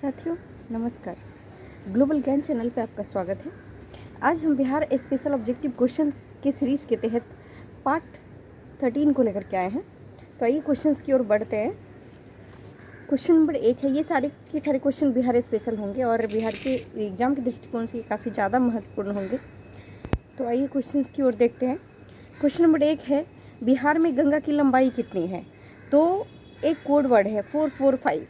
साथियों नमस्कार। ग्लोबल ज्ञान चैनल पे आपका स्वागत है। आज हम बिहार स्पेशल ऑब्जेक्टिव क्वेश्चन के सीरीज़ के तहत पार्ट 13 को लेकर के आए हैं। तो आइए क्वेश्चंस की ओर बढ़ते हैं। क्वेश्चन नंबर 1 है, ये सारे के सारे क्वेश्चन बिहार स्पेशल होंगे और बिहार के एग्जाम के दृष्टिकोण से काफ़ी ज़्यादा महत्वपूर्ण होंगे। तो आइए क्वेश्चंस की ओर देखते हैं। क्वेश्चन नंबर 1 है, बिहार में गंगा की लंबाई कितनी है? तो एक कोड वर्ड है 445।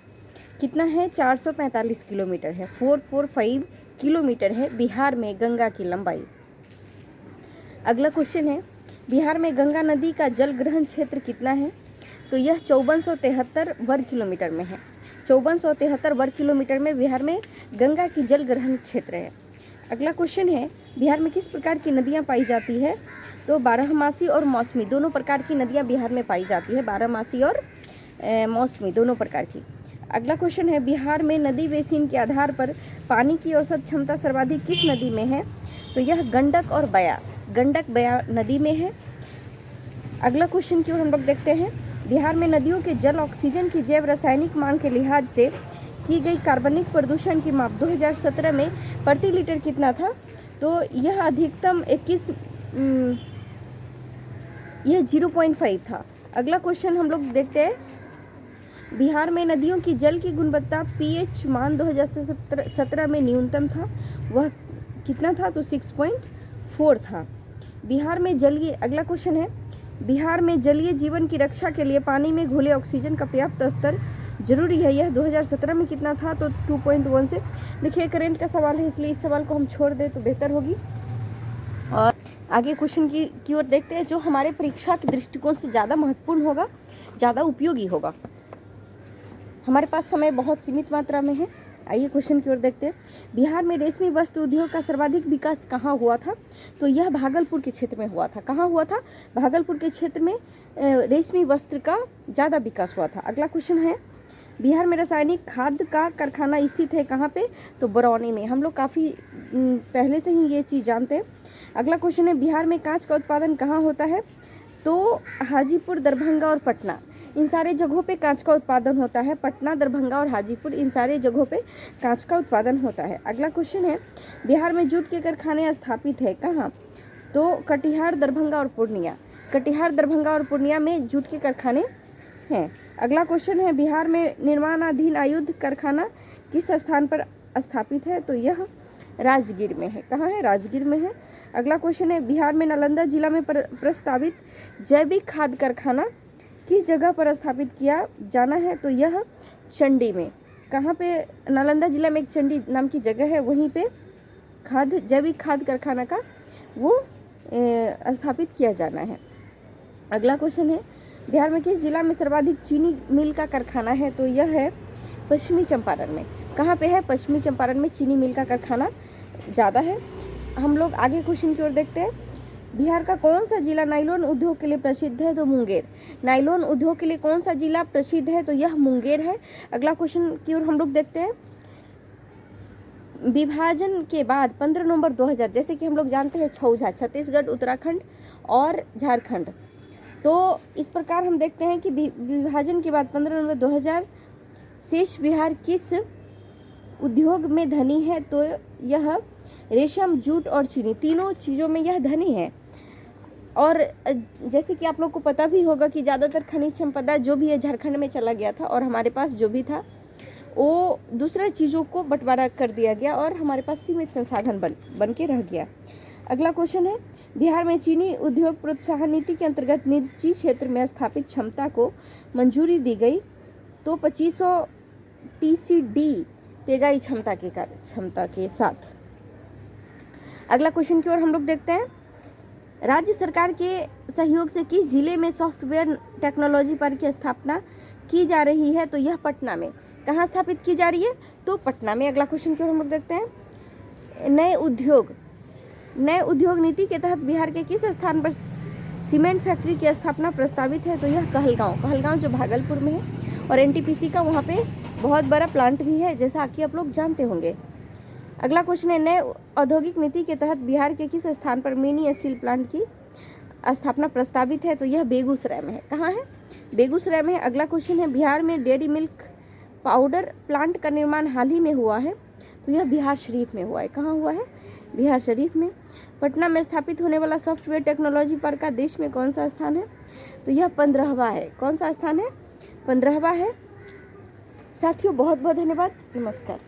कितना है? 445 किलोमीटर है। 445 किलोमीटर है बिहार में गंगा की लंबाई। अगला क्वेश्चन है, बिहार में गंगा नदी का जल ग्रहण क्षेत्र कितना है? तो यह 5473 वर्ग किलोमीटर में है। 5473 वर्ग किलोमीटर में बिहार में गंगा की जल ग्रहण क्षेत्र है। अगला क्वेश्चन है, बिहार में किस प्रकार की नदियाँ पाई जाती है? तो बारहमासी और मौसमी दोनों प्रकार की नदियाँ बिहार में पाई जाती है। बारहमासी और मौसमी दोनों प्रकार की। अगला क्वेश्चन है, बिहार में नदी बेसिन के आधार पर पानी की औसत क्षमता सर्वाधिक किस नदी में है? तो यह गंडक और बया नदी में है। अगला क्वेश्चन की ओर हम लोग देखते हैं। बिहार में नदियों के जल ऑक्सीजन की जैव रासायनिक मांग के लिहाज से की गई कार्बनिक प्रदूषण की माप 2017 में प्रति लीटर कितना था? तो यह अधिकतम 0.5 था। अगला क्वेश्चन हम लोग देखते हैं। बिहार में नदियों की जल की गुणवत्ता पीएच मान 2017 में न्यूनतम था, वह कितना था? तो 6.4 था। बिहार में जलीय अगला क्वेश्चन है, बिहार में जलीय जीवन की रक्षा के लिए पानी में घुले ऑक्सीजन का पर्याप्त स्तर जरूरी है, यह 2017 में कितना था? तो 2.1 से। देखिए करंट का सवाल है, इसलिए इस सवाल को हम छोड़ दें तो बेहतर होगी। और आगे क्वेश्चन की ओर देखते हैं, जो हमारे परीक्षा के दृष्टिकोण से ज़्यादा महत्वपूर्ण होगा, ज़्यादा उपयोगी होगा। हमारे पास समय बहुत सीमित मात्रा में है। आइए क्वेश्चन की ओर देखते हैं। बिहार में रेशमी वस्त्र उद्योग का सर्वाधिक विकास कहाँ हुआ था? तो यह भागलपुर के क्षेत्र में हुआ था। कहाँ हुआ था? भागलपुर के क्षेत्र में रेशमी वस्त्र का ज़्यादा विकास हुआ था। अगला क्वेश्चन है, बिहार में रासायनिक खाद का कारखाना स्थित है कहाँ पे? तो बरौनी में। हम लोग काफ़ी पहले से ही ये चीज़ जानते हैं। अगला क्वेश्चन है, बिहार में कांच का उत्पादन कहाँ होता है? तो हाजीपुर, दरभंगा और पटना, इन सारे जगहों पे कांच का उत्पादन होता है। पटना, दरभंगा और हाजीपुर, इन सारे जगहों पे कांच का उत्पादन होता है। अगला क्वेश्चन है, बिहार में जूट के कारखाने स्थापित है कहाँ? तो कटिहार, दरभंगा और पूर्णिया। कटिहार, दरभंगा और पूर्णिया में जूट के कारखाने हैं। अगला क्वेश्चन है, बिहार में निर्माणाधीन आयुध कारखाना किस स्थान पर स्थापित है? तो यह राजगीर में है। कहाँ है? राजगीर में है। अगला क्वेश्चन है, बिहार में नालंदा जिला में प्रस्तावित जैविक खाद कारखाना किस जगह पर स्थापित किया जाना है? तो यह चंडी में। कहाँ पे? नालंदा जिला में एक चंडी नाम की जगह है, वहीं पे जैविक खाद कारखाना का वो स्थापित किया जाना है। अगला क्वेश्चन है, बिहार में किस जिला में सर्वाधिक चीनी मिल का कारखाना है? तो यह है पश्चिमी चंपारण में। कहाँ पे है? पश्चिमी चंपारण में चीनी मिल का कारखाना ज़्यादा है। हम लोग आगे क्वेश्चन की ओर देखते हैं। बिहार का कौन सा जिला नायलॉन उद्योग के लिए प्रसिद्ध है? तो मुंगेर। नायलॉन उद्योग के लिए कौन सा जिला प्रसिद्ध है? तो यह मुंगेर है। अगला क्वेश्चन की ओर हम लोग देखते हैं। विभाजन के बाद 15 नवंबर 2000, जैसे कि हम लोग जानते हैं छौझा, छत्तीसगढ़, उत्तराखंड और झारखंड। तो इस प्रकार हम देखते हैं कि विभाजन के बाद 15 नवंबर 2000 शेष बिहार किस उद्योग में धनी है? तो यह रेशम, जूट और चीनी, तीनों चीज़ों में यह धनी है। और जैसे कि आप लोग को पता भी होगा कि ज़्यादातर खनिज संपदा जो भी है झारखंड में चला गया था, और हमारे पास जो भी था वो दूसरे चीज़ों को बंटवारा कर दिया गया और हमारे पास सीमित संसाधन बन के रह गया। अगला क्वेश्चन है, बिहार में चीनी उद्योग प्रोत्साहन नीति के अंतर्गत निजी क्षेत्र में स्थापित क्षमता को मंजूरी दी गई। तो 2500 TCD पेगाई क्षमता के साथ। अगला क्वेश्चन की ओर हम लोग देखते हैं। राज्य सरकार के सहयोग से किस जिले में सॉफ्टवेयर टेक्नोलॉजी पार्क की स्थापना की जा रही है? तो यह पटना में। कहाँ स्थापित की जा रही है? तो पटना में। अगला क्वेश्चन की ओर हम लोग देखते हैं। नए उद्योग नीति के तहत बिहार के किस स्थान पर सीमेंट फैक्ट्री की स्थापना प्रस्तावित है? तो यह कहलगांव जो भागलपुर में है, और NTPC का वहाँ पे बहुत बड़ा प्लांट भी है, जैसा कि आप लोग जानते होंगे। अगला क्वेश्चन है, नए औद्योगिक नीति के तहत बिहार के किस स्थान पर मिनी स्टील प्लांट की स्थापना प्रस्तावित है? तो यह बेगूसराय में है। कहाँ है? बेगूसराय में है। अगला क्वेश्चन है, बिहार में डेयरी मिल्क पाउडर प्लांट का निर्माण हाल ही में हुआ है, तो यह बिहार शरीफ में हुआ है। कहाँ हुआ है? बिहार शरीफ में। पटना में स्थापित होने वाला सॉफ्टवेयर टेक्नोलॉजी पार्क का देश में कौन सा स्थान है? तो यह 15वां है। कौन सा स्थान है? 15वां है। साथियों बहुत बहुत धन्यवाद। नमस्कार।